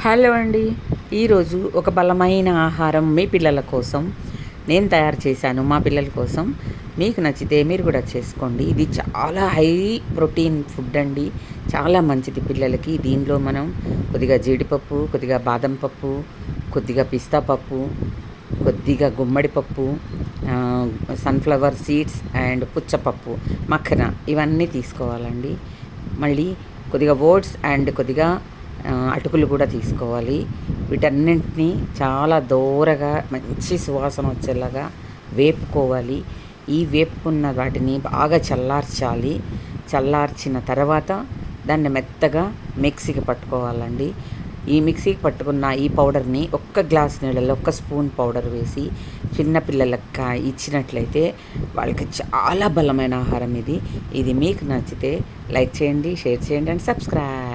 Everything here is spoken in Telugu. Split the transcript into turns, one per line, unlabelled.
హలో అండి. ఈరోజు ఒక బలమైన ఆహారం మీ పిల్లల కోసం నేను తయారు చేశాను. మా పిల్లల కోసం మీకు నచ్చితే మీరు కూడా చేసుకోండి. ఇది చాలా హై ప్రోటీన్ ఫుడ్ అండి. చాలా మంచిది పిల్లలకి. దీనిలో మనం కొద్దిగా జీడిపప్పు, కొద్దిగా బాదం పప్పు, కొద్దిగా పిస్తా పప్పు, కొద్దిగా గుమ్మడి పప్పు, సన్ఫ్లవర్ సీడ్స్ అండ్ పుచ్చపప్పు, మక్కన ఇవన్నీ తీసుకోవాలండి. మళ్ళీ కొద్దిగా ఓట్స్ అండ్ కొద్దిగా అటుకులు కూడా తీసుకోవాలి. వీటన్నింటినీ చాలా దోరగా మంచి సువాసన వచ్చేలాగా వేపుకోవాలి. ఈ వేపుకున్న వాటిని బాగా చల్లార్చాలి. చల్లార్చిన తర్వాత దాన్ని మెత్తగా మిక్సీకి పట్టుకోవాలండి. ఈ మిక్సీకి పట్టుకున్న ఈ పౌడర్ని ఒక్క గ్లాస్ నీళ్ళలో ఒక్క స్పూన్ పౌడర్ వేసి చిన్నపిల్లలకు ఇచ్చినట్లయితే వాళ్ళకి చాలా బలమైన ఆహారం ఇది. ఇది మీకు నచ్చితే లైక్ చేయండి, షేర్ చేయండి అండ్ సబ్స్క్రైబ్.